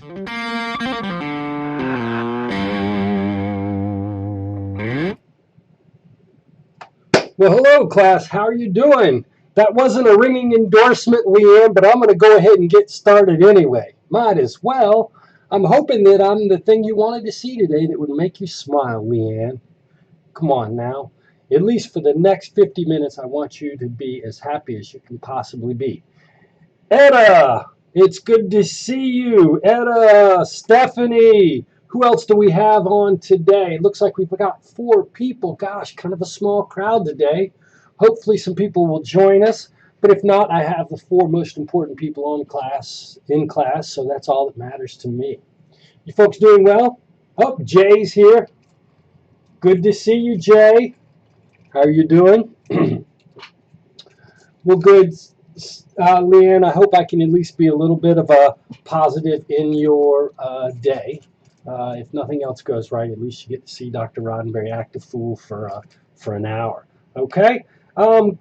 Well, hello, class. How are you doing? That wasn't a ringing endorsement, Leanne, but I'm going to go ahead and get started anyway. Might as well. I'm hoping that I'm the thing you wanted to see today that would make you smile, Leanne. Come on now. At least for the next 50 minutes, I want you to be as happy as you can possibly be. Etta, it's good to see you. Etta, Stephanie. Who else do we have on today? It looks like we've got 4 people. Gosh, kind of a small crowd today. Hopefully some people will join us. But if not, I have the 4 most important people in class, so that's all that matters to me. You folks doing well? Oh, Jay's here. Good to see you, Jay. How are you doing? Well, good. Leanne, I hope I can at least be a little bit of a positive in your day. If nothing else goes right, at least you get to see Dr. Roddenberry act a fool for an hour. Okay? Hello,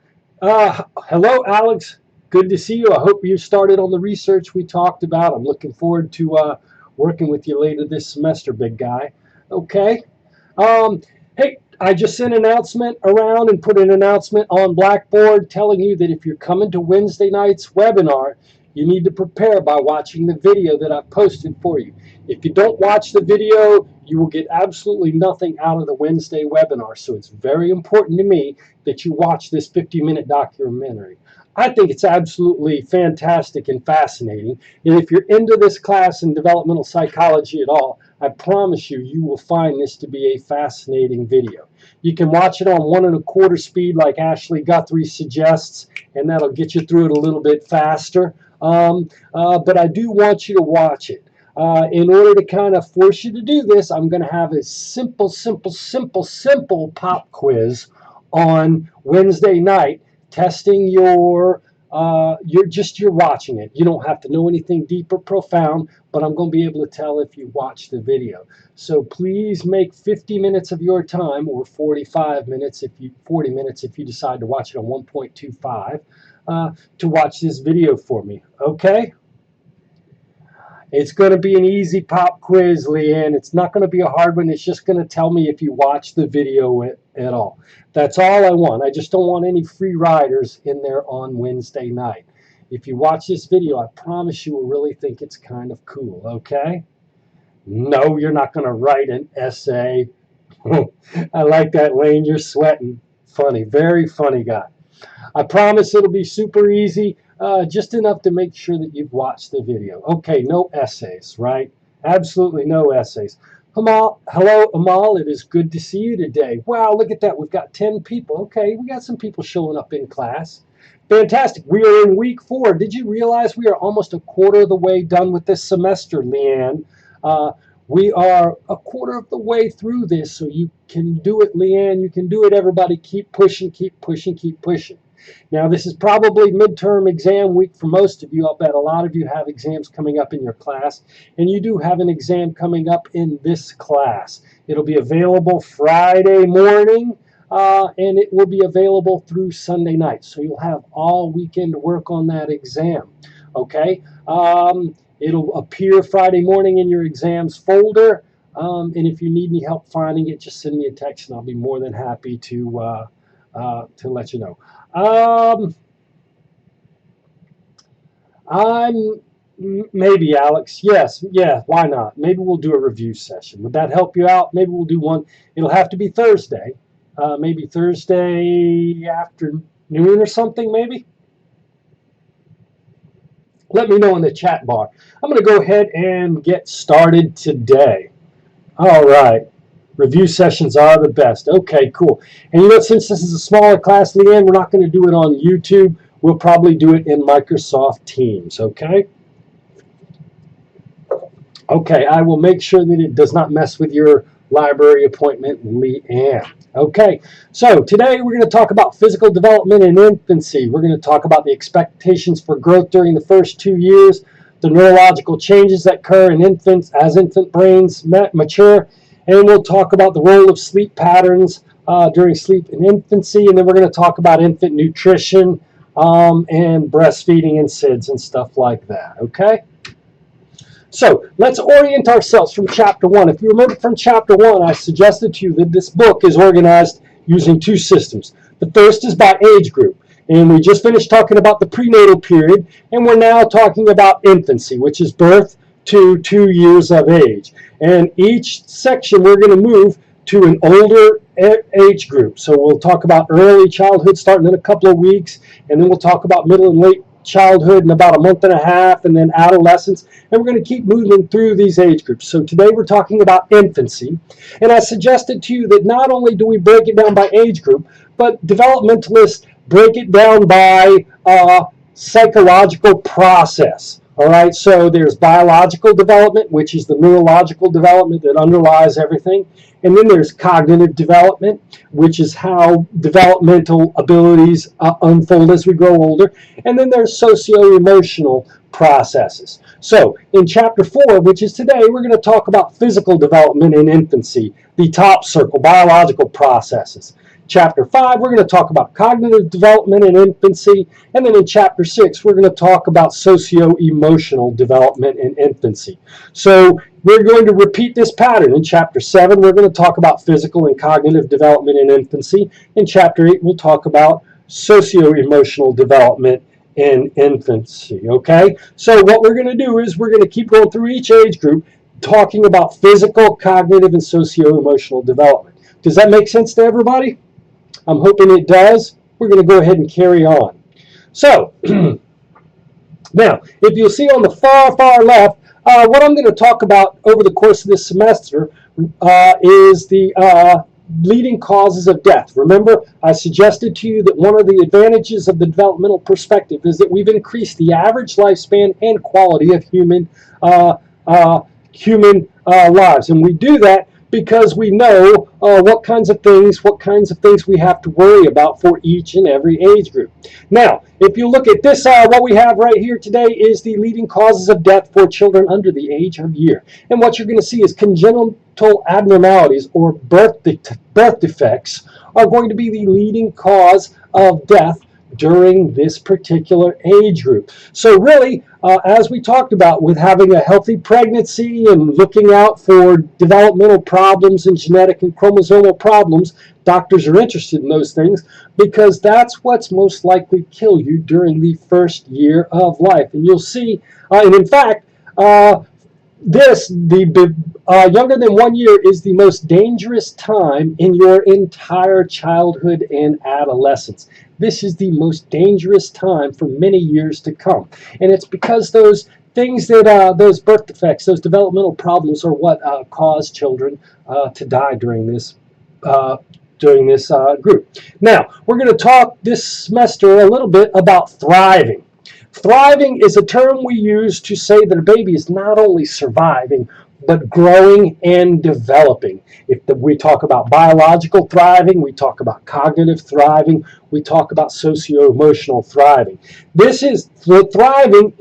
Alex. Good to see you. I hope you started on the research we talked about. I'm looking forward to working with you later this semester, big guy. Okay? Hey, I just sent an announcement around and put an announcement on Blackboard telling you that if you're coming to Wednesday night's webinar, you need to prepare by watching the video that I've posted for you. If you don't watch the video, you will get absolutely nothing out of the Wednesday webinar. So it's very important to me that you watch this 50-minute documentary. I think it's absolutely fantastic and fascinating. And if you're into this class in developmental psychology at all, I promise you, you will find this to be a fascinating video. You can watch it on 1 1/4 speed like Ashley Guthrie suggests, and that'll get you through it a little bit faster. But I do want you to watch it. In order to kind of force you to do this, I'm going to have a simple pop quiz on Wednesday night, testing your you're watching it. You don't have to know anything deep or profound, but I'm going to be able to tell if you watch the video. So please make 50 minutes of your time, or 40 minutes if you decide to watch it on 1.25, to watch this video for me. Okay? It's going to be an easy pop quiz, Leanne. It's not going to be a hard one. It's just going to tell me if you watch the video at all. That's all I want. I just don't want any free riders in there on Wednesday night. If you watch this video, I promise you will really think it's kind of cool, okay? No, you're not going to write an essay. I like that, Lane. You're sweating. Funny. Very funny guy. I promise it'll be super easy. Just enough to make sure that you've watched the video. Okay, no essays, right? Absolutely no essays. Hello, Amal. It is good to see you today. Wow, look at that. We've got 10 people. Okay, we got some people showing up in class. Fantastic. We are in week 4. Did you realize we are almost a quarter of the way done with this semester, Leanne? We are a quarter of the way through this, so you can do it, Leanne. You can do it, everybody. Keep pushing, keep pushing, keep pushing. Now, this is probably midterm exam week for most of you. I'll bet a lot of you have exams coming up in your class, and you do have an exam coming up in this class. It'll be available Friday morning, and it will be available through Sunday night. So you'll have all weekend to work on that exam, okay? It'll appear Friday morning in your exams folder, and if you need any help finding it, just send me a text, and I'll be more than happy to let you know. Maybe, Alex. Yes, yeah, why not? Maybe we'll do a review session. Would that help you out? Maybe we'll do one. It'll have to be Thursday. Maybe Thursday afternoon or something, maybe? Let me know in the chat bar. I'm going to go ahead and get started today. All right. Review sessions are the best. Okay, cool. And you know, since this is a smaller class, Leanne, we're not going to do it on YouTube. We'll probably do it in Microsoft Teams, okay? Okay, I will make sure that it does not mess with your library appointment, Leanne. Okay, so today we're going to talk about physical development in infancy. We're going to talk about the expectations for growth during the first 2 years, the neurological changes that occur in infants as infant brains mature, and we'll talk about the role of sleep patterns during sleep in infancy, and then we're going to talk about infant nutrition and breastfeeding and SIDS and stuff like that, okay? So let's orient ourselves from chapter 1. If you remember from chapter 1, I suggested to you that this book is organized using two systems. The first is by age group. And we just finished talking about the prenatal period, and we're now talking about infancy, which is birth to 2 years of age. And each section we're going to move to an older age group. So we'll talk about early childhood starting in a couple of weeks, and then we'll talk about middle and late childhood in about a month and a half, and then adolescence, and we're going to keep moving through these age groups. So today we're talking about infancy, and I suggested to you that not only do we break it down by age group, but developmentalists break it down by psychological process. All right, so there's biological development, which is the neurological development that underlies everything. And then there's cognitive development, which is how developmental abilities unfold as we grow older. And then there's socio-emotional processes. So in chapter 4, which is today, we're going to talk about physical development in infancy, the top circle, biological processes. Chapter 5, we're going to talk about cognitive development in infancy. And then in chapter 6, we're going to talk about socio-emotional development in infancy. So we're going to repeat this pattern. In chapter 7, we're going to talk about physical and cognitive development in infancy. In chapter 8, we'll talk about socio-emotional development in infancy. Okay? So what we're going to do is we're going to keep going through each age group talking about physical, cognitive, and socio-emotional development. Does that make sense to everybody? I'm hoping it does. We're going to go ahead and carry on. So, now, if you'll see on the far left, what I'm going to talk about over the course of this semester is the leading causes of death. Remember, I suggested to you that one of the advantages of the developmental perspective is that we've increased the average lifespan and quality of human lives. And we do that because we know what kinds of things we have to worry about for each and every age group. Now, if you look at this, what we have right here today is the leading causes of death for children under the age of year. And what you're going to see is congenital abnormalities or birth defects are going to be the leading cause of death during this particular age group. So really, as we talked about with having a healthy pregnancy and looking out for developmental problems and genetic and chromosomal problems, doctors are interested in those things because that's what's most likely to kill you during the first year of life. And you'll see, and in fact, younger than 1 year is the most dangerous time in your entire childhood and adolescence. This is the most dangerous time for many years to come. And it's because those things that, those birth defects, those developmental problems are what cause children to die during this group. Now, we're going to talk this semester a little bit about thriving. Thriving is a term we use to say that a baby is not only surviving, but growing and developing. If we talk about biological thriving, we talk about cognitive thriving, we talk about socio-emotional thriving. This is the thriving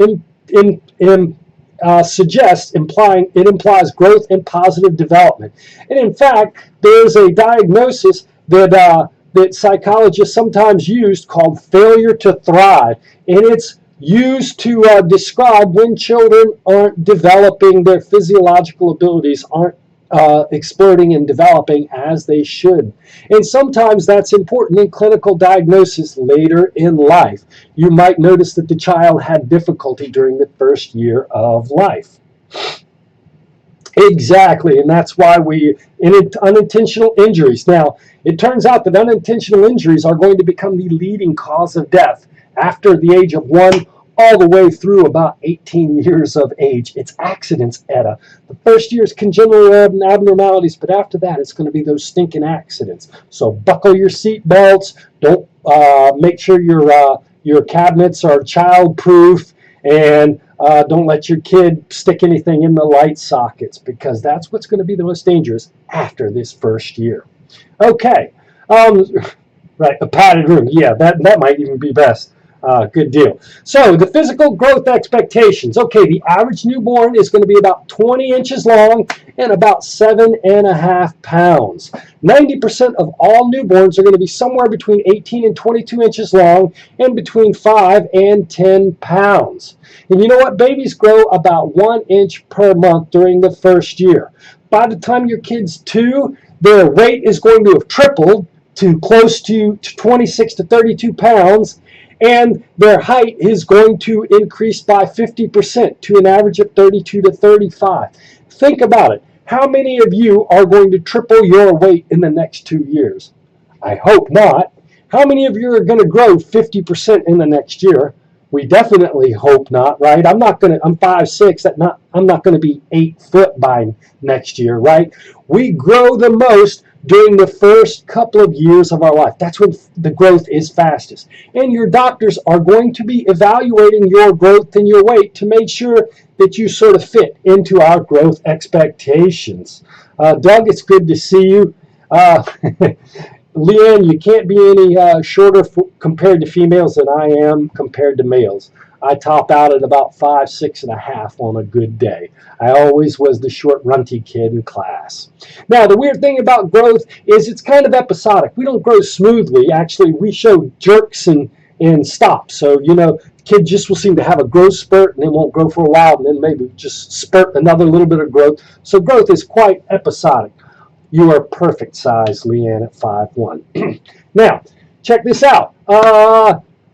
implies growth and positive development. And in fact, there's a diagnosis that psychologists sometimes use called failure to thrive, and it's used to describe when children aren't developing their physiological abilities, aren't exploding and developing as they should. And sometimes that's important in clinical diagnosis later in life. You might notice that the child had difficulty during the first year of life. Exactly, and that's why unintentional injuries. Now, it turns out that unintentional injuries are going to become the leading cause of death after the age of 1 all the way through about 18 years of age. It's accidents, Etta. The first year is congenital abnormalities, but after that, it's going to be those stinking accidents. So buckle your seat belts. Don't make sure your cabinets are child-proof, and don't let your kid stick anything in the light sockets, because that's what's going to be the most dangerous after this first year. Okay. Right, a padded room. Yeah, that might even be best. Good deal. So the physical growth expectations. Okay, the average newborn is going to be about 20 inches long and about 7.5 pounds. 90% of all newborns are going to be somewhere between 18 and 22 inches long and between 5 and 10 pounds. And you know what? Babies grow about 1 inch per month during the first year. By the time your kid's 2, their weight is going to have tripled to close to 26 to 32 pounds, and their height is going to increase by 50% to an average of 32 to 35. Think about it. How many of you are going to triple your weight in the next 2 years? I hope not. How many of you are going to grow 50% in the next year? We definitely hope not, right? I'm 5'6", I'm not going to be 8 foot by next year, right? We grow the most during the first couple of years of our life. That's when the growth is fastest. And your doctors are going to be evaluating your growth and your weight to make sure that you sort of fit into our growth expectations. Doug, it's good to see you. Leanne, you can't be any shorter compared to females than I am compared to males. I top out at about 5'6.5" on a good day. I always was the short, runty kid in class. Now, the weird thing about growth is it's kind of episodic. We don't grow smoothly. Actually, we show jerks and stops. So, you know, kid just will seem to have a growth spurt and then won't grow for a while and then maybe just spurt another little bit of growth. So growth is quite episodic. You are perfect size, Leanne, at 5'1". Now, check this out.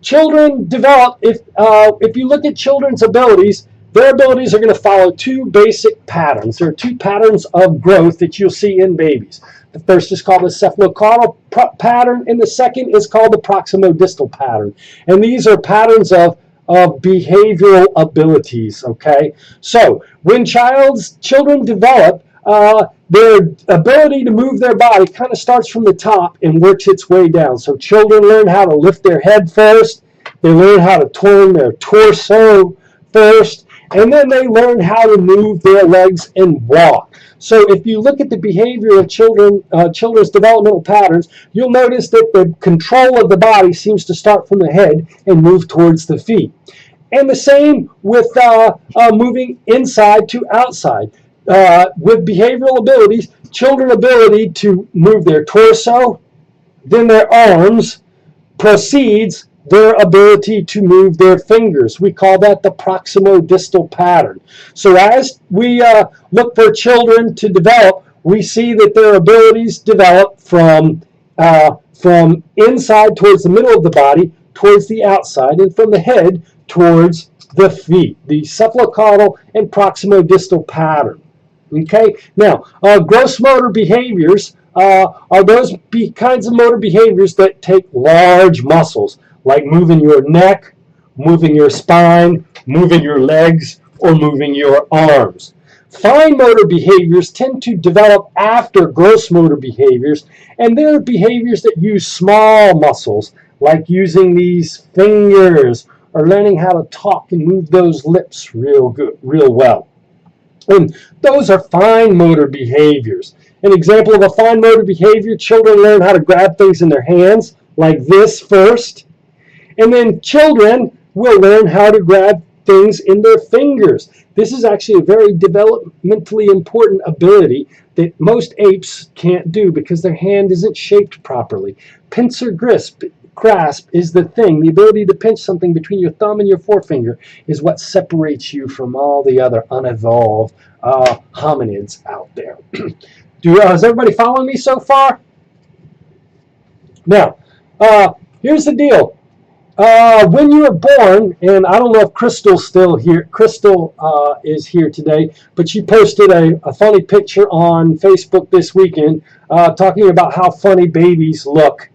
Children develop, if you look at children's abilities, their abilities are going to follow 2 basic patterns. There are 2 patterns of growth that you'll see in babies. The first is called the cephalocaudal pattern, and the second is called the proximodistal pattern. And these are patterns of behavioral abilities, okay? So when children develop, their ability to move their body kind of starts from the top and works its way down. So children learn how to lift their head first, they learn how to turn their torso first, and then they learn how to move their legs and walk. So if you look at the behavior of children's developmental patterns, you'll notice that the control of the body seems to start from the head and move towards the feet. And the same with moving inside to outside. With behavioral abilities, children's ability to move their torso, then their arms, precedes their ability to move their fingers. We call that the proximodistal pattern. So as we look for children to develop, we see that their abilities develop from inside towards the middle of the body, towards the outside, and from the head towards the feet. The cephalocaudal and proximodistal pattern. Okay, now gross motor behaviors are those kinds of motor behaviors that take large muscles, like moving your neck, moving your spine, moving your legs, or moving your arms. Fine motor behaviors tend to develop after gross motor behaviors, and they're behaviors that use small muscles, like using these fingers or learning how to talk and move those lips real well. And those are fine motor behaviors. An example of a fine motor behavior, children learn how to grab things in their hands, like this first. And then children will learn how to grab things in their fingers. This is actually a very developmentally important ability that most apes can't do because their hand isn't shaped properly. Pincer grasp is the thing. The ability to pinch something between your thumb and your forefinger is what separates you from all the other unevolved hominids out there. Is everybody following me so far? Now, here's the deal. When you were born, and I don't know if Crystal's still here. Crystal is here today, but she posted a funny picture on Facebook this weekend talking about how funny babies look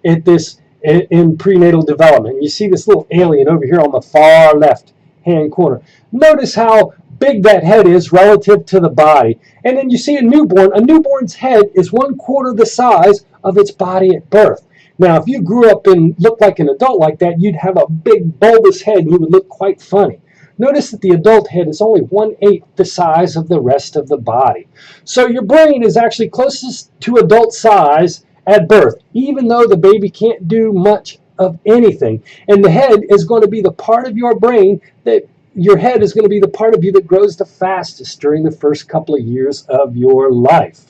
in prenatal development. You see this little alien over here on the far left hand corner. Notice how big that head is relative to the body. And then you see a newborn. A newborn's head is 1/4 the size of its body at birth. Now, if you grew up and looked like an adult like that, you'd have a big bulbous head and you would look quite funny. Notice that the adult head is only 1/8 the size of the rest of the body. So your brain is actually closest to adult size at birth, even though the baby can't do much of anything. And the head is going to be the part of your brain that your head is going to be the part of you that grows the fastest during the first couple of years of your life.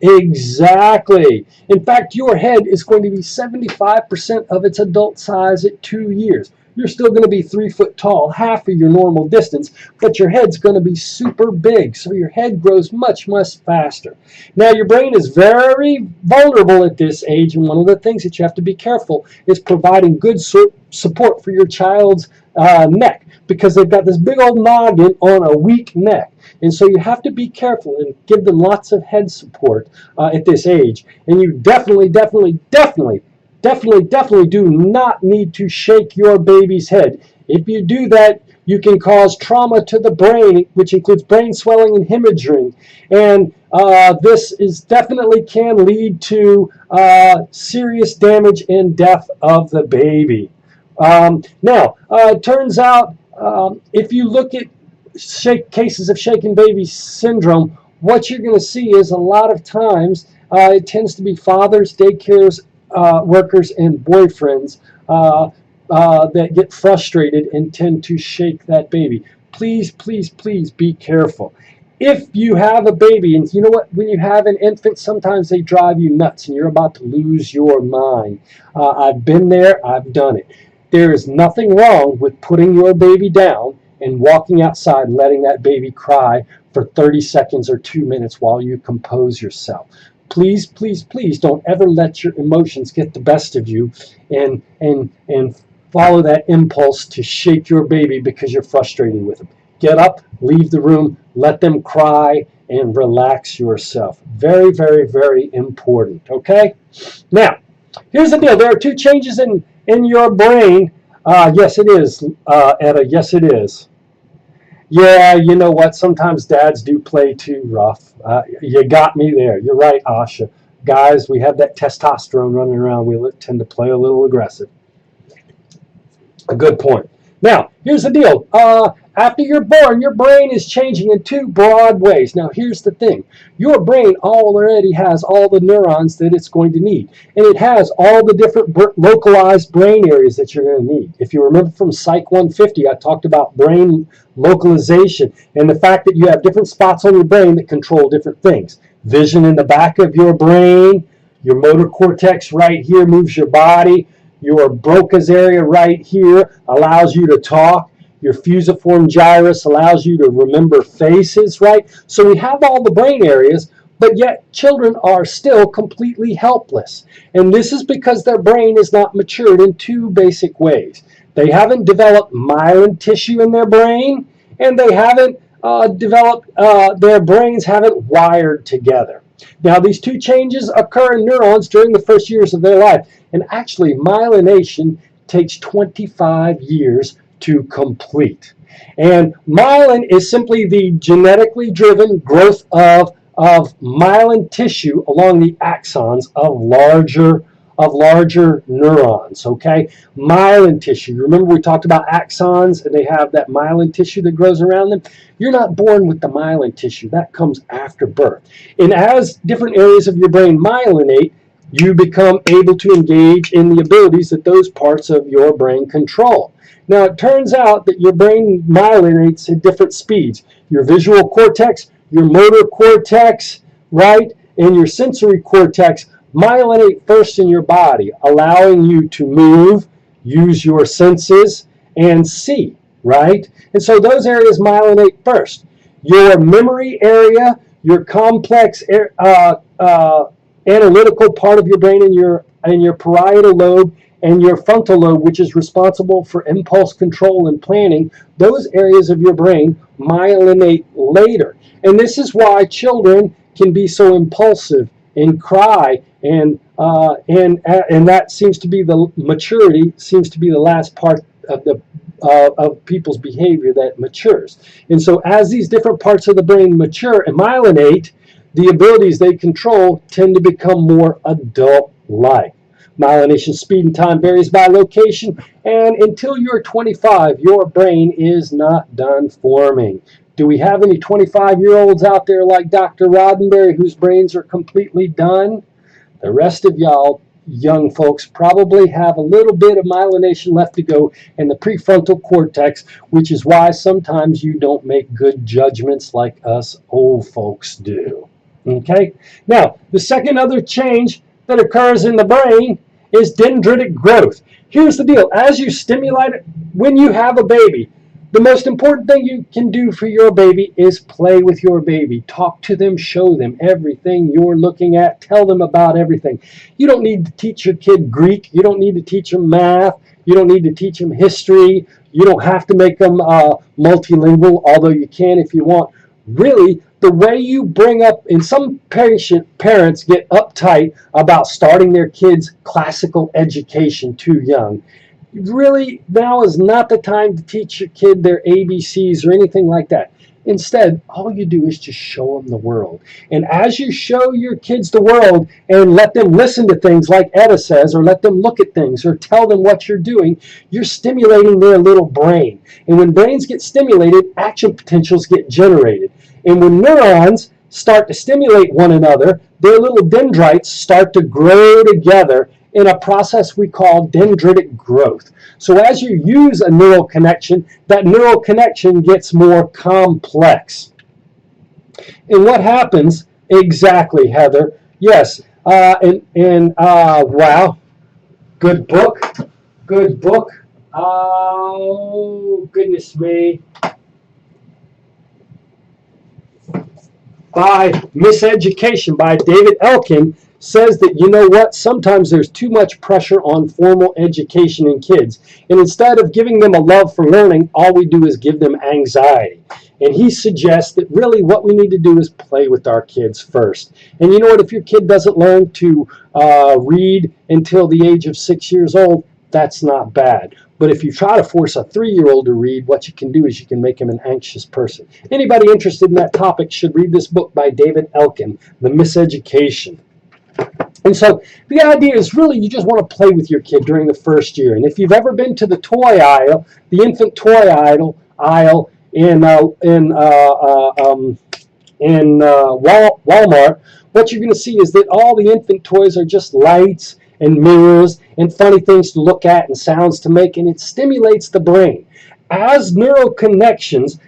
Exactly. In fact, your head is going to be 75% of its adult size at 2 years. You're still going to be 3 foot tall, half of your normal distance, but your head's going to be super big. So your head grows much, much faster. Now, your brain is very vulnerable at this age, and one of the things that you have to be careful is providing good support for your child's neck, because they've got this big old noggin on a weak neck. And so you have to be careful and give them lots of head support at this age. And you definitely do not need to shake your baby's head. If you do that, you can cause trauma to the brain, which includes brain swelling and hemorrhaging. And this definitely can lead to serious damage and death of the baby. Now, it turns out if you look at cases of shaken baby syndrome, what you're going to see is a lot of times it tends to be fathers, daycares, workers, and boyfriends that get frustrated and tend to shake that baby. Please, please, please be careful. If you have a baby, and you know what, when you have an infant, sometimes they drive you nuts and you're about to lose your mind. I've been there, I've done it. There is nothing wrong with putting your baby down and walking outside and letting that baby cry for 30 seconds or 2 minutes while you compose yourself. Please, please, please don't ever let your emotions get the best of you and follow that impulse to shake your baby because you're frustrated with them. Get up, leave the room, let them cry, and relax yourself. Very, very, very important, okay? Now, here's the deal. There are 2 changes in your brain. Yes, it is, Etta. Yes, it is. Yeah, you know what? Sometimes dads do play too rough. You got me there. You're right, Asha. Guys, we have that testosterone running around. We tend to play a little aggressive. A good point. Now, here's the deal. After you're born, your brain is changing in 2 broad ways. Now, here's the thing. Your brain already has all the neurons that it's going to need. And it has all the different localized brain areas that you're going to need. If you remember from Psych 150, I talked about brain localization and the fact that you have different spots on your brain that control different things. Vision in the back of your brain. Your motor cortex right here moves your body. Your Broca's area right here allows you to talk. Your fusiform gyrus allows you to remember faces, right? So we have all the brain areas, but yet children are still completely helpless. And this is because their brain is not matured in 2 basic ways. They haven't developed myelin tissue in their brain, and they haven't their brains haven't wired together. Now, these 2 changes occur in neurons during the first years of their life. And actually, myelination takes 25 years to complete. And myelin is simply the genetically driven growth of myelin tissue along the axons of larger neurons, okay? Myelin tissue. Remember we talked about axons and they have that myelin tissue that grows around them? You're not born with the myelin tissue. That comes after birth. And as different areas of your brain myelinate, you become able to engage in the abilities that those parts of your brain control. Now, it turns out that your brain myelinates at different speeds. Your visual cortex, your motor cortex, right, and your sensory cortex myelinate first in your body, allowing you to move, use your senses, and see, right? And so those areas myelinate first. Your memory area, your complex analytical part of your brain in your parietal lobe and your frontal lobe, which is responsible for impulse control and planning, those areas of your brain myelinate later. And this is why children can be so impulsive and cry, and that seems to be the maturity, seems to be the last part of people's behavior that matures. And so as these different parts of the brain mature and myelinate, the abilities they control tend to become more adult-like. Myelination speed and time varies by location, and until you're 25, your brain is not done forming. Do we have any 25-year-olds out there like Dr. Roddenberry whose brains are completely done? The rest of y'all young folks probably have a little bit of myelination left to go in the prefrontal cortex, which is why sometimes you don't make good judgments like us old folks do. Okay? Now, the second other change that occurs in the brain is dendritic growth. Here's the deal. As you stimulate it, when you have a baby, the most important thing you can do for your baby is play with your baby. Talk to them, show them everything you're looking at, tell them about everything. You don't need to teach your kid Greek. You don't need to teach them math. You don't need to teach them history. You don't have to make them multilingual, although you can if you want. Really, the way you bring up, and some parents get uptight about starting their kids' classical education too young. Really, now is not the time to teach your kid their ABCs or anything like that. Instead, all you do is just show them the world. And as you show your kids the world and let them listen to things like Etta says, or let them look at things or tell them what you're doing, you're stimulating their little brain. And when brains get stimulated, action potentials get generated. And when neurons start to stimulate one another, their little dendrites start to grow together in a process we call dendritic growth. So as you use a neural connection, that neural connection gets more complex. And what happens exactly, Heather? Yes, wow, good book, good book. Oh, goodness me. By Miseducation by David Elkin says that, you know what, sometimes there's too much pressure on formal education in kids. And instead of giving them a love for learning, all we do is give them anxiety. And he suggests that really what we need to do is play with our kids first. And you know what, if your kid doesn't learn to read until the age of 6 years old, that's not bad. But if you try to force a 3-year-old to read, what you can do is you can make him an anxious person. Anybody interested in that topic should read this book by David Elkin, The Miseducation. And so the idea is really you just want to play with your kid during the first year. And if you've ever been to the toy aisle, the infant toy aisle in Walmart, what you're going to see is that all the infant toys are just lights and mirrors and funny things to look at and sounds to make, and it stimulates the brain. As neural connections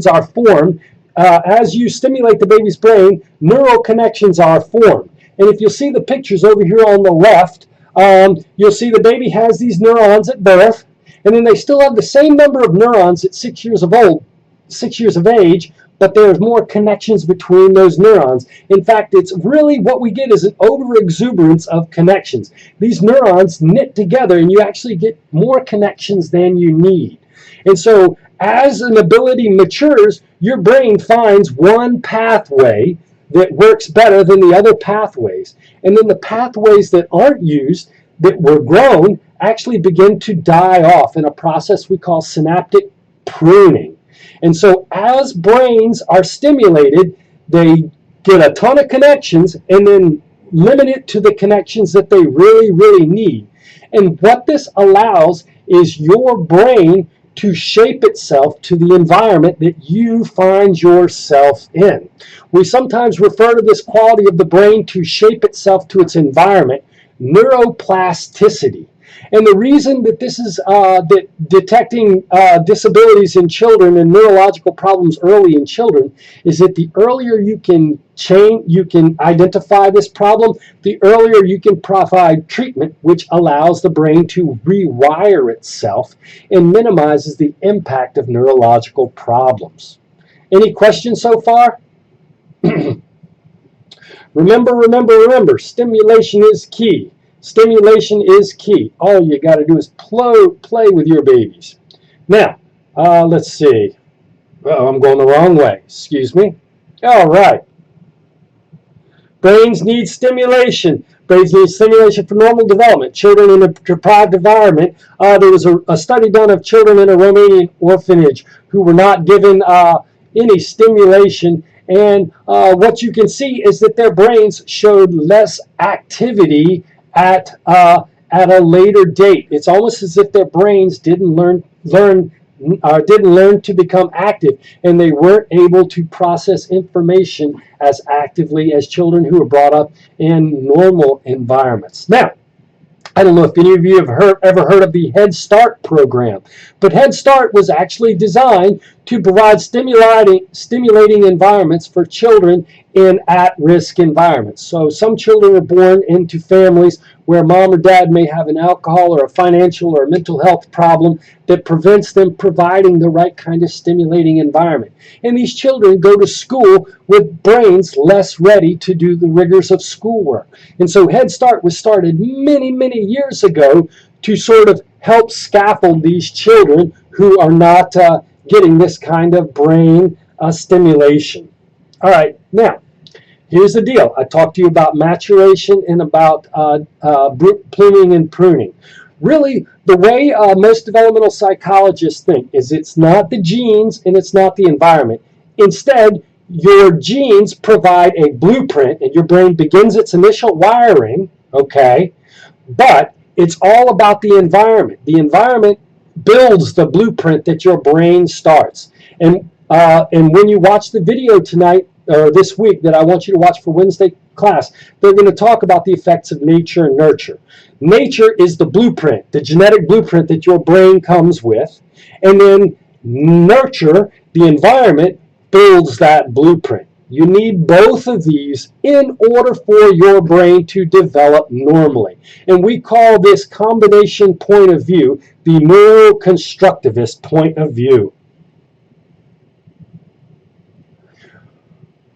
are formed, as you stimulate the baby's brain, neural connections are formed. And if you'll see the pictures over here on the left, you'll see the baby has these neurons at birth, and then they still have the same number of neurons at 6 years of age, but there's more connections between those neurons. In fact, it's really what we get is an overexuberance of connections. These neurons knit together, and you actually get more connections than you need. And so as an ability matures, your brain finds one pathway that works better than the other pathways. And then the pathways that aren't used, that were grown, actually begin to die off in a process we call synaptic pruning. And so as brains are stimulated, they get a ton of connections and then limit it to the connections that they really, really need. And what this allows is your brain to shape itself to the environment that you find yourself in. We sometimes refer to this quality of the brain to shape itself to its environment, neuroplasticity. And the reason that this is that detecting disabilities in children and neurological problems early in children is that the earlier you can identify this problem, the earlier you can provide treatment, which allows the brain to rewire itself and minimizes the impact of neurological problems. Any questions so far? Remember, stimulation is key. Stimulation is key. All you got to do is play with your babies. Now, let's see. Oh, I'm going the wrong way. Excuse me. All right. Brains need stimulation. Brains need stimulation for normal development. Children in a deprived environment. There was a study done of children in a Romanian orphanage who were not given any stimulation. And what you can see is that their brains showed less activity at a later date. It's almost as if their brains didn't learn didn't learn to become active, and they weren't able to process information as actively as children who were brought up in normal environments. Now, I don't know if any of you have ever heard of the Head Start program, but Head Start was actually designed to provide stimulating environments for children in at-risk environments. So some children are born into families where mom or dad may have an alcohol or a financial or a mental health problem that prevents them providing the right kind of stimulating environment. And these children go to school with brains less ready to do the rigors of schoolwork. And so Head Start was started many, many years ago to sort of help scaffold these children who are not getting this kind of brain stimulation. All right, now, here's the deal. I talked to you about maturation and about pluming and pruning. Really, the way most developmental psychologists think is it's not the genes and it's not the environment. Instead, your genes provide a blueprint and your brain begins its initial wiring, okay? But it's all about the environment. The environment builds the blueprint that your brain starts. And when you watch the video tonight, or this week that I want you to watch for Wednesday class, they're going to talk about the effects of nature and nurture. Nature is the blueprint, the genetic blueprint that your brain comes with. And then nurture, the environment, builds that blueprint. You need both of these in order for your brain to develop normally. And we call this combination point of view the neuroconstructivist point of view.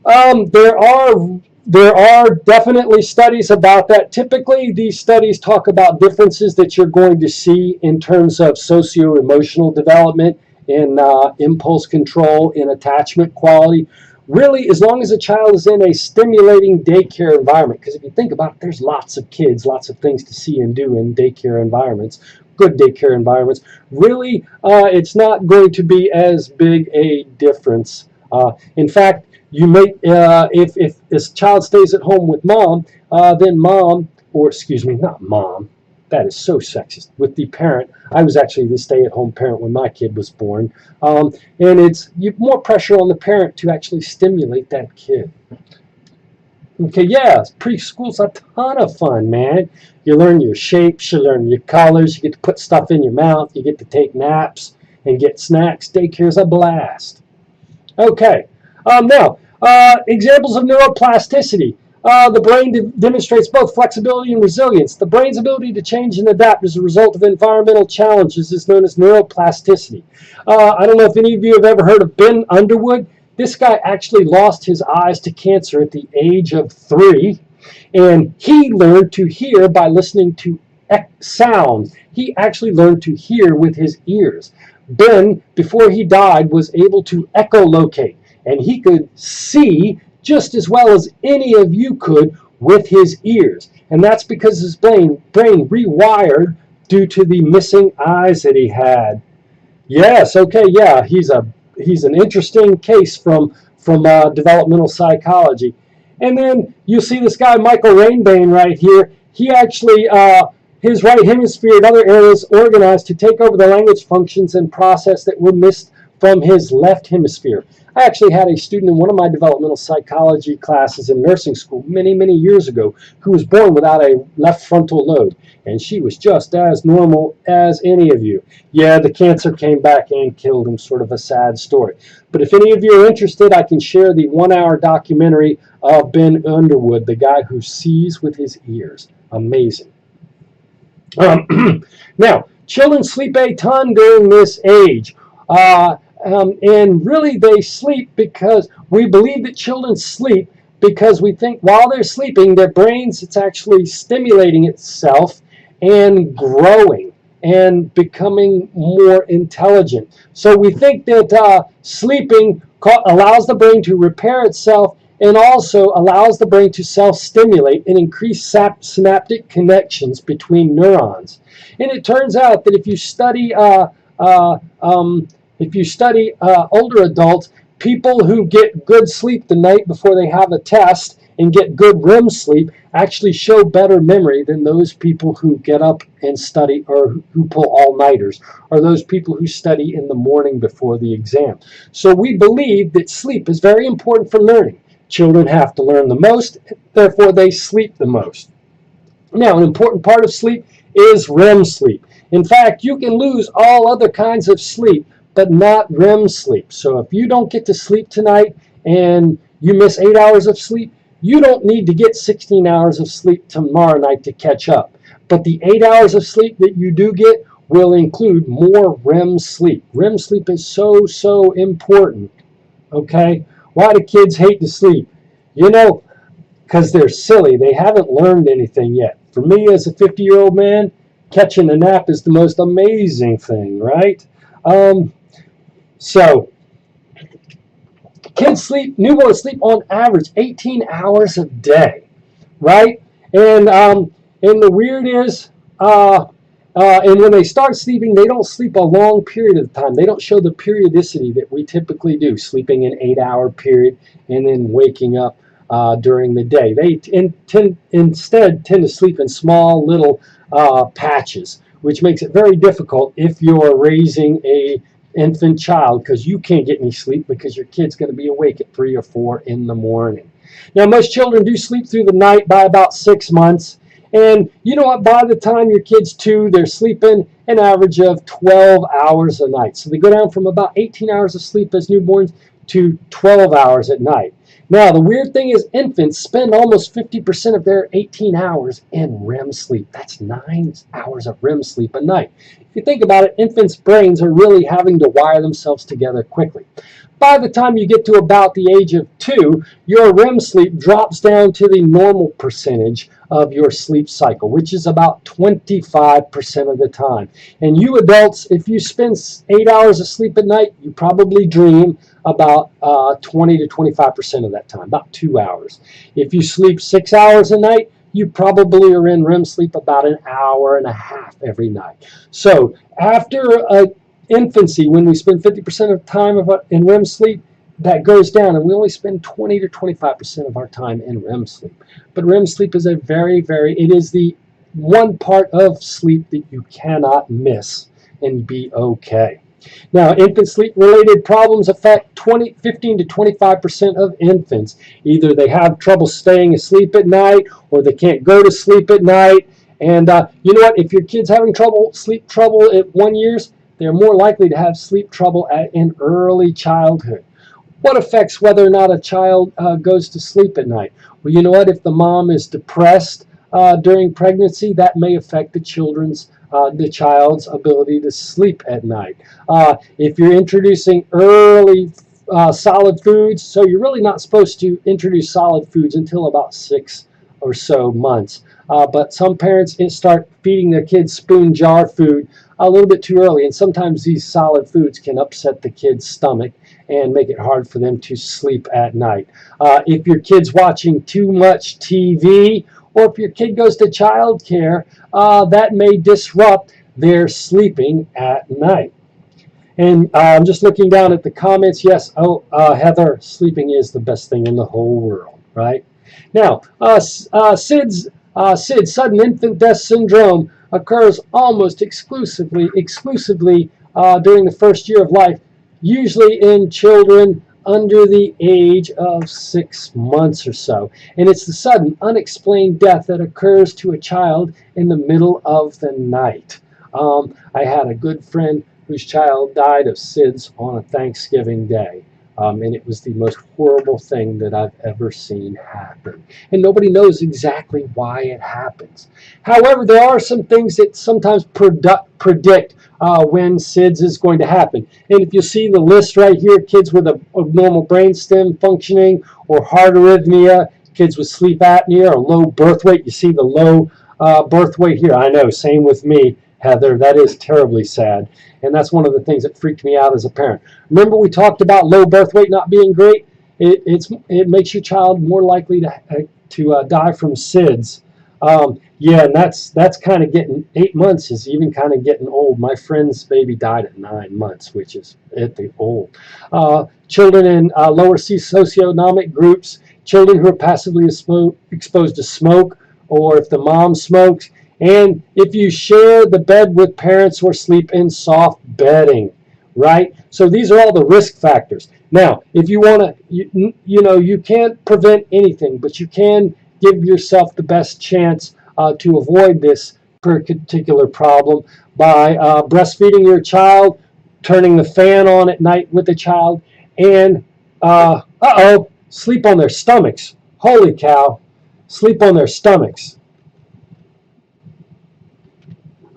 There are definitely studies about that. Typically, these studies talk about differences that you're going to see in terms of socio-emotional development, in impulse control, in attachment quality. Really, as long as a child is in a stimulating daycare environment, because if you think about it, there's lots of kids, lots of things to see and do in daycare environments, good daycare environments. Really, it's not going to be as big a difference. In fact, you may, if this child stays at home with mom, then mom, or excuse me, not mom, that is so sexist, with the parent. I was actually the stay-at-home parent when my kid was born. And it's more pressure on the parent to actually stimulate that kid. Okay, yeah, preschool's a ton of fun, man. You learn your shapes, you learn your colors, you get to put stuff in your mouth, you get to take naps and get snacks. Daycare's a blast. Okay. Now, examples of neuroplasticity. The brain demonstrates both flexibility and resilience. The brain's ability to change and adapt as a result of environmental challenges is known as neuroplasticity. I don't know if any of you have ever heard of Ben Underwood. This guy actually lost his eyes to cancer at the age of 3, and he learned to hear by listening to sound. He actually learned to hear with his ears. Ben, before he died, was able to echolocate. And he could see just as well as any of you could with his ears. And that's because his brain rewired due to the missing eyes that he had. Yes, okay, yeah, he's an interesting case from developmental psychology. And then you see this guy, Michael Rainbane, right here. He actually, his right hemisphere and other areas organized to take over the language functions and process that were missed from his left hemisphere. I actually had a student in one of my developmental psychology classes in nursing school many, many years ago who was born without a left frontal lobe, and she was just as normal as any of you. Yeah, the cancer came back and killed him, sort of a sad story. But if any of you are interested, I can share the 1-hour documentary of Ben Underwood, the guy who sees with his ears. Amazing. Now, children sleep a ton during this age. And really they sleep because we believe that children sleep because we think while they're sleeping, their brains, it's actually stimulating itself and growing and becoming more intelligent. So we think that sleeping allows the brain to repair itself and also allows the brain to self-stimulate and increase synaptic connections between neurons. And it turns out that if you study older adults, people who get good sleep the night before they have a test and get good REM sleep actually show better memory than those people who get up and study, or who pull all-nighters, or those people who study in the morning before the exam. So we believe that sleep is very important for learning. Children have to learn the most, therefore they sleep the most. Now, an important part of sleep is REM sleep. In fact, you can lose all other kinds of sleep, but not REM sleep. So if you don't get to sleep tonight and you miss 8 hours of sleep, you don't need to get 16 hours of sleep tomorrow night to catch up. But the 8 hours of sleep that you do get will include more REM sleep. REM sleep is so, so important. Okay? Why do kids hate to sleep? You know, because they're silly. They haven't learned anything yet. For me, as a 50-year-old man, catching a nap is the most amazing thing, right? So, kids sleep, newborns sleep on average 18 hours a day, right? And the weird is, and when they start sleeping, they don't sleep a long period of time. They don't show the periodicity that we typically do, sleeping an 8-hour period and then waking up during the day. They instead tend to sleep in small little patches, which makes it very difficult if you're raising a infant child, because you can't get any sleep because your kid's going to be awake at 3 or 4 in the morning. Now, most children do sleep through the night by about 6 months. And you know what? By the time your kid's 2, they're sleeping an average of 12 hours a night. So they go down from about 18 hours of sleep as newborns to 12 hours at night. Now, the weird thing is infants spend almost 50% of their 18 hours in REM sleep. That's 9 hours of REM sleep a night. If you think about it, infants' brains are really having to wire themselves together quickly. By the time you get to about the age of 2, your REM sleep drops down to the normal percentage of your sleep cycle, which is about 25% of the time. And you adults, if you spend 8 hours of sleep at night, you probably dream about 20 to 25% of that time, about 2 hours. If you sleep 6 hours a night, you probably are in REM sleep about an hour and a half every night. So after infancy, when we spend 50% of time in REM sleep, that goes down, and we only spend 20 to 25% of our time in REM sleep. But REM sleep is it is the one part of sleep that you cannot miss and be okay. Now, infant sleep-related problems affect 15 to 25% of infants. Either they have trouble staying asleep at night, or they can't go to sleep at night. And you know what? If your kid's having sleep trouble at 1 year, they're more likely to have sleep trouble in early childhood. What affects whether or not a child goes to sleep at night? Well, you know what? If the mom is depressed during pregnancy, that may affect the child's ability to sleep at night. If you're introducing early solid foods, so you're really not supposed to introduce solid foods until about 6 or so months. But some parents start feeding their kids spoon jar food a little bit too early, and sometimes these solid foods can upset the kid's stomach and make it hard for them to sleep at night. If your kid's watching too much TV, or if your kid goes to child care, that may disrupt their sleeping at night. And I'm just looking down at the comments. Yes, Heather, sleeping is the best thing in the whole world, right? Now, SIDS, sudden infant death syndrome, occurs almost exclusively during the first year of life, usually in children under the age of 6 months or so. And it's the sudden, unexplained death that occurs to a child in the middle of the night. I had a good friend whose child died of SIDS on a Thanksgiving day. And it was the most horrible thing that I've ever seen happen. And nobody knows exactly why it happens. However, there are some things that sometimes predict when SIDS is going to happen. And if you see the list right here, kids with abnormal brainstem functioning or heart arrhythmia, kids with sleep apnea or low birth weight. You see the low birth weight here. I know, same with me, Heather. That is terribly sad. And that's one of the things that freaked me out as a parent. Remember we talked about low birth weight not being great? It makes your child more likely to die from SIDS. Yeah, and that's kind of getting, 8 months is even kind of getting old. My friend's baby died at 9 months, which is at the old. Children in lower socioeconomic groups children who are passively exposed to smoke, or if the mom smokes, and if you share the bed with parents or sleep in soft bedding, right? So these are all the risk factors. Now, if you want to, you can't prevent anything, but you can give yourself the best chance to avoid this particular problem by breastfeeding your child, turning the fan on at night with the child, and sleep on their stomachs. Holy cow, sleep on their stomachs.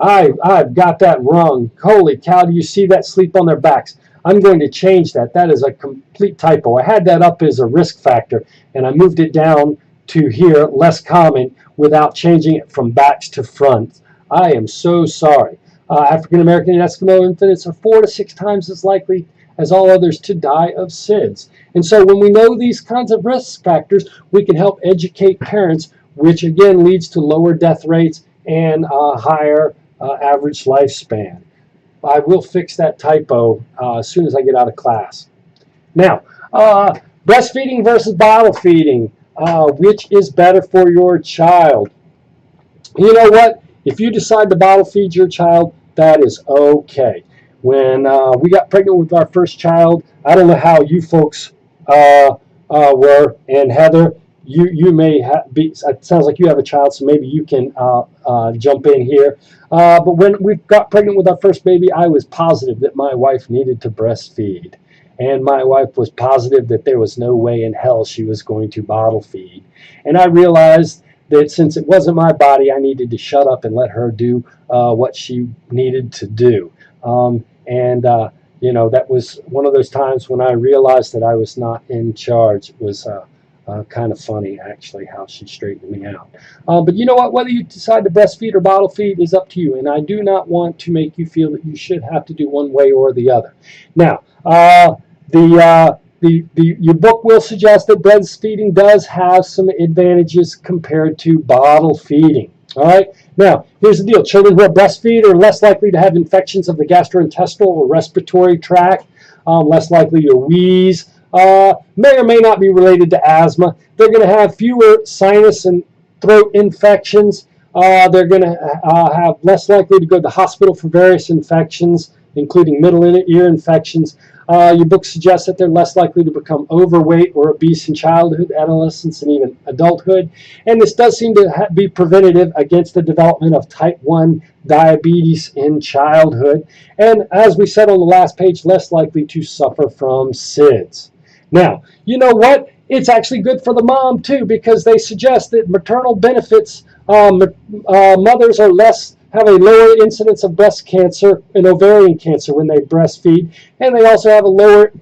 I've got that wrong. Holy cow, do you see that? Sleep on their backs. I'm going to change that. That is a complete typo. I had that up as a risk factor, and I moved it down to here, less common, without changing it from backs to fronts. I am so sorry. African American and Eskimo infants are 4 to 6 times as likely as all others to die of SIDS. And so when we know these kinds of risk factors, we can help educate parents, which again leads to lower death rates and higher average lifespan. I will fix that typo as soon as I get out of class. Now, breastfeeding versus bottle feeding. Which is better for your child? You know what? If you decide to bottle feed your child, that is okay. When we got pregnant with our first child, I don't know how you folks were, and Heather, you may be, it sounds like you have a child, so maybe you can jump in here. But when we got pregnant with our first baby, I was positive that my wife needed to breastfeed. And my wife was positive that there was no way in hell she was going to bottle feed. And I realized that since it wasn't my body, I needed to shut up and let her do what she needed to do. That was one of those times when I realized that I was not in charge. It was kind of funny, actually, how she straightened me out. But you know what? Whether you decide to breastfeed or bottle feed is up to you. And I do not want to make you feel that you should have to do one way or the other. Now, your book will suggest that breastfeeding does have some advantages compared to bottle feeding. All right. Now, here's the deal. Children who are breastfed are less likely to have infections of the gastrointestinal or respiratory tract, less likely to wheeze, may or may not be related to asthma. They're going to have fewer sinus and throat infections. They're going to have less likely to go to the hospital for various infections, including middle ear infections. Your book suggests that they're less likely to become overweight or obese in childhood, adolescence, and even adulthood. And this does seem to be preventative against the development of type 1 diabetes in childhood. And as we said on the last page, less likely to suffer from SIDS. Now, you know what? It's actually good for the mom, too, because they suggest that maternal benefits, mothers are have a lower incidence of breast cancer and ovarian cancer when they breastfeed, and they also have a lower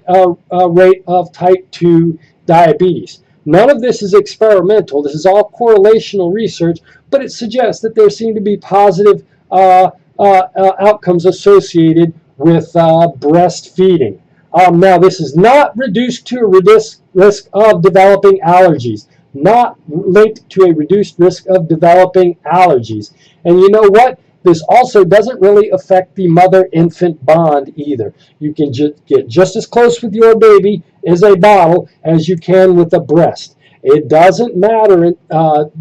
rate of type 2 diabetes. None of this is experimental. This is all correlational research, but it suggests that there seem to be positive outcomes associated with breastfeeding. Now, this is not reduced to a risk of developing allergies. Not linked to a reduced risk of developing allergies. And you know what? This also doesn't really affect the mother-infant bond either. You can get just as close with your baby as a bottle as you can with a breast. It doesn't matter.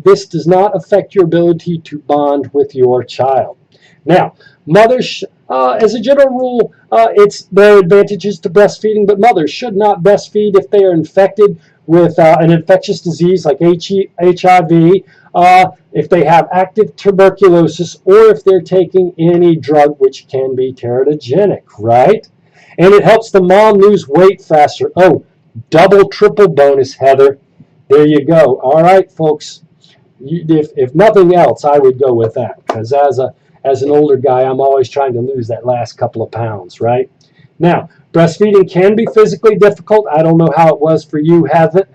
This does not affect your ability to bond with your child. Now, mothers, as a general rule, there are advantages to breastfeeding, but mothers should not breastfeed if they are infected with an infectious disease like HIV, if they have active tuberculosis, or if they're taking any drug which can be teratogenic, right? And it helps the mom lose weight faster. Oh, double, triple bonus, Heather. There you go. All right, folks. If nothing else, I would go with that, because as an older guy, I'm always trying to lose that last couple of pounds, right? Now, breastfeeding can be physically difficult. I don't know how it was for you, Heather.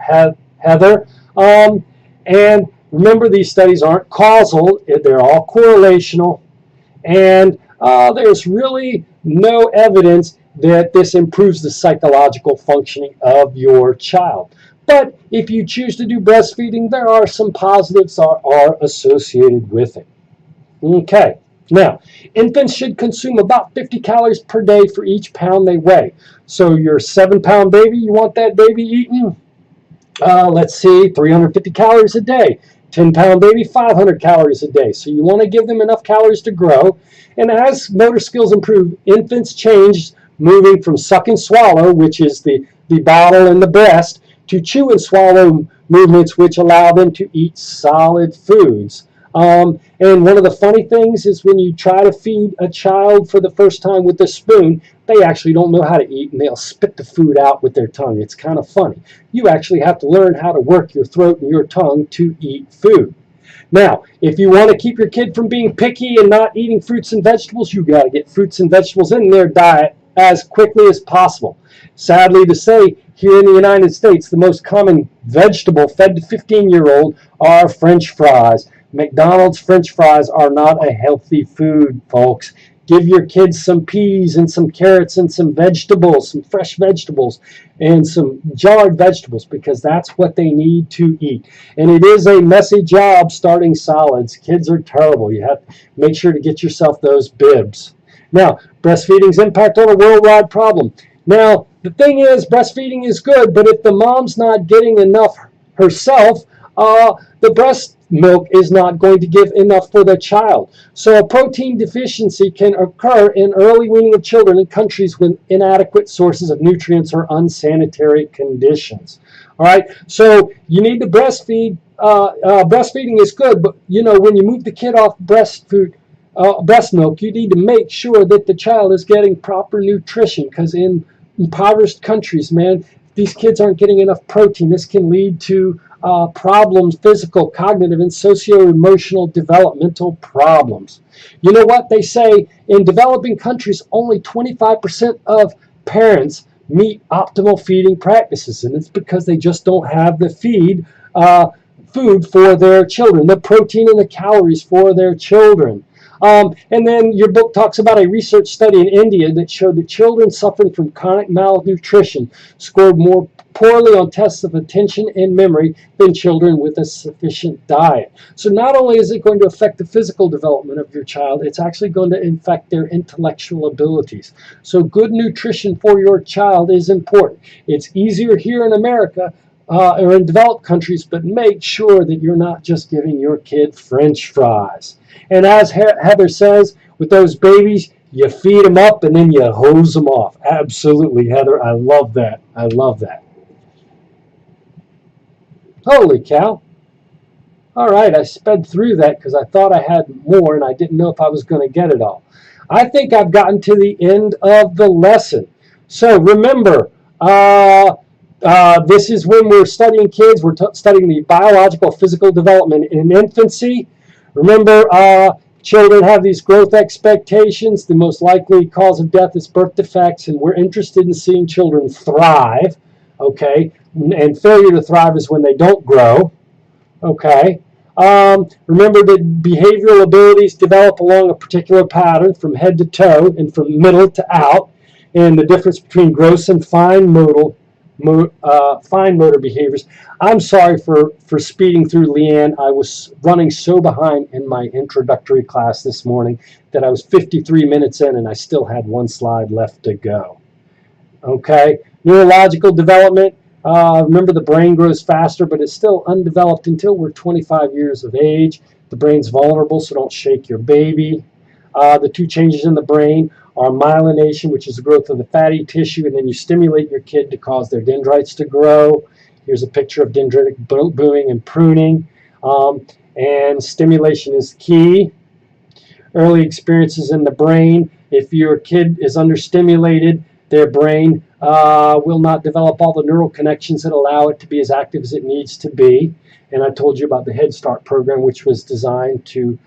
And remember, these studies aren't causal. They're all correlational. And there's really no evidence that this improves the psychological functioning of your child. But if you choose to do breastfeeding, there are some positives that are associated with it. Okay. Now, infants should consume about 50 calories per day for each pound they weigh. So your 7-pound baby, you want that baby eating Let's see, 350 calories a day. 10-pound baby, 500 calories a day. So you want to give them enough calories to grow. And as motor skills improve, infants change, moving from suck and swallow, which is the bottle and the breast, to chew and swallow movements, which allow them to eat solid foods. And one of the funny things is when you try to feed a child for the first time with a spoon, they actually don't know how to eat and they'll spit the food out with their tongue. It's kind of funny. You actually have to learn how to work your throat and your tongue to eat food. Now, if you want to keep your kid from being picky and not eating fruits and vegetables, you got to get fruits and vegetables in their diet as quickly as possible. Sadly to say, here in the United States, the most common vegetable fed to 15-year-old are French fries. McDonald's French fries are not a healthy food, folks. Give your kids some peas and some carrots and some vegetables, some fresh vegetables and some jarred vegetables, because that's what they need to eat. And it is a messy job starting solids. Kids are terrible. You have to make sure to get yourself those bibs. Now, breastfeeding's impact on a worldwide problem. Now, the thing is, breastfeeding is good, but if the mom's not getting enough herself, the breast milk is not going to give enough for the child. So a protein deficiency can occur in early weaning of children in countries with inadequate sources of nutrients or unsanitary conditions. All right, so you need to breastfeed. Breastfeeding is good, but you know, when you move the kid off breast milk, you need to make sure that the child is getting proper nutrition, because in impoverished countries, man, these kids aren't getting enough protein. This can lead to problems, physical, cognitive, and socio-emotional developmental problems. You know what they say? In developing countries, only 25% of parents meet optimal feeding practices, and it's because they just don't have the food for their children, the protein and the calories for their children. And then your book talks about a research study in India that showed that children suffering from chronic malnutrition scored more poorly on tests of attention and memory than children with a sufficient diet. So not only is it going to affect the physical development of your child, it's actually going to affect their intellectual abilities. So good nutrition for your child is important. It's easier here in America or in developed countries, but make sure that you're not just giving your kid French fries. And as Heather says, with those babies, you feed them up and then you hose them off. Absolutely, Heather. I love that. I love that. Holy cow. All right, I sped through that because I thought I had more and I didn't know if I was going to get it all. I think I've gotten to the end of the lesson. So remember, this is when we're studying kids. We're studying the biological physical development in infancy. Remember, children have these growth expectations. The most likely cause of death is birth defects, and we're interested in seeing children thrive, okay? And failure to thrive is when they don't grow, okay? Remember that behavioral abilities develop along a particular pattern from head to toe and from middle to out, and the difference between gross and fine motor behaviors. I'm sorry for speeding through, Leanne. I was running so behind in my introductory class this morning that I was 53 minutes in and I still had one slide left to go. Okay, neurological development. Remember, the brain grows faster, but it's still undeveloped until we're 25 years of age. The brain's vulnerable, so don't shake your baby. The two changes in the brain are myelination, which is the growth of the fatty tissue, and then you stimulate your kid to cause their dendrites to grow. Here's a picture of dendritic booing and pruning. And stimulation is key. Early experiences in the brain. If your kid is understimulated, their brain will not develop all the neural connections that allow it to be as active as it needs to be. And I told you about the Head Start program, which was designed to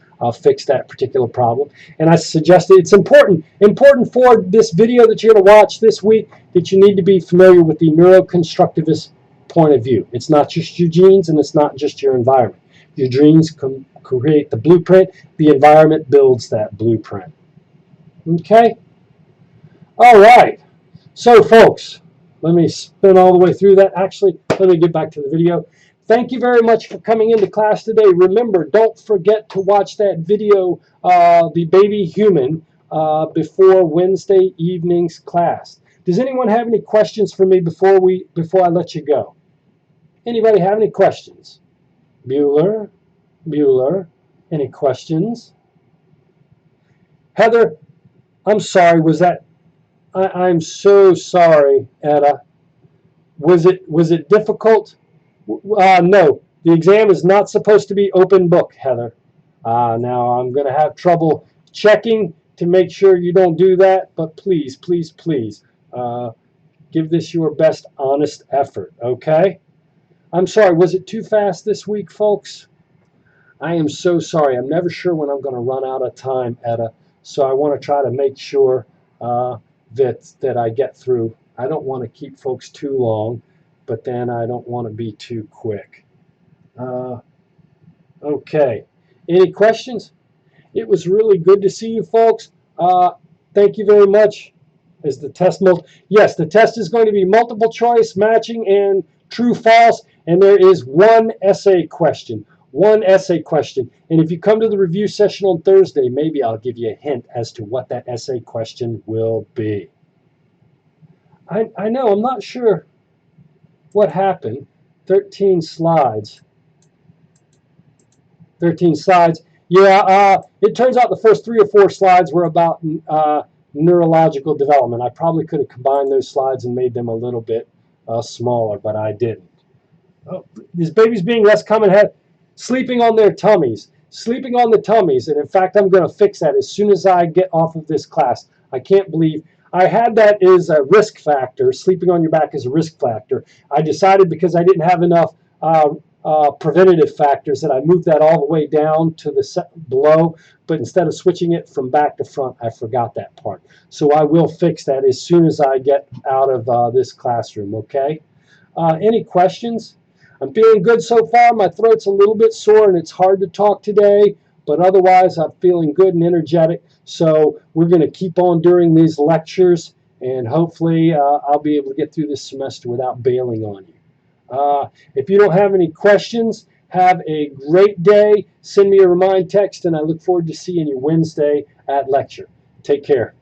fix that particular problem. And I suggested it's important for this video that you're going to watch this week that you need to be familiar with the neuroconstructivist point of view. It's not just your genes and it's not just your environment. Your genes can create the blueprint. The environment builds that blueprint. Okay? All right. So, folks, let me spin all the way through that. Actually, let me get back to the video. Thank you very much for coming into class today. Remember, don't forget to watch that video, The Baby Human, before Wednesday evening's class. Does anyone have any questions for me before I let you go? Anybody have any questions? Bueller, Bueller, any questions? Heather, I'm sorry, was that, I'm so sorry, Etta. Was it difficult? No, the exam is not supposed to be open book, Heather. Now I'm going to have trouble checking to make sure you don't do that, but please, please, please, give this your best honest effort, okay? I'm sorry, was it too fast this week, folks? I am so sorry. I'm never sure when I'm going to run out of time, Etta, so I want to try to make sure that I get through. I don't want to keep folks too long, but then I don't want to be too quick. Okay. Any questions? It was really good to see you folks. Thank you very much. Is the test yes, the test is going to be multiple choice, matching, and true false. And there is one essay question. One essay question. And if you come to the review session on Thursday, maybe I'll give you a hint as to what that essay question will be. I know, I'm not sure what happened. 13 slides. 13 slides. Yeah, it turns out the first 3 or 4 slides were about neurological development. I probably could have combined those slides and made them a little bit smaller, but I didn't. Oh, these babies being less common had sleeping on their tummies. Sleeping on the tummies, and in fact, I'm going to fix that as soon as I get off of this class. I can't believe I had that as a risk factor. Sleeping on your back is a risk factor. I decided because I didn't have enough preventative factors that I moved that all the way down to the below, but instead of switching it from back to front, I forgot that part. So I will fix that as soon as I get out of this classroom, okay? Any questions? I'm feeling good so far. My throat's a little bit sore and it's hard to talk today, but otherwise I'm feeling good and energetic. So we're going to keep on during these lectures, and hopefully I'll be able to get through this semester without bailing on you. If you don't have any questions, have a great day. Send me a remind text, and I look forward to seeing you Wednesday at lecture. Take care.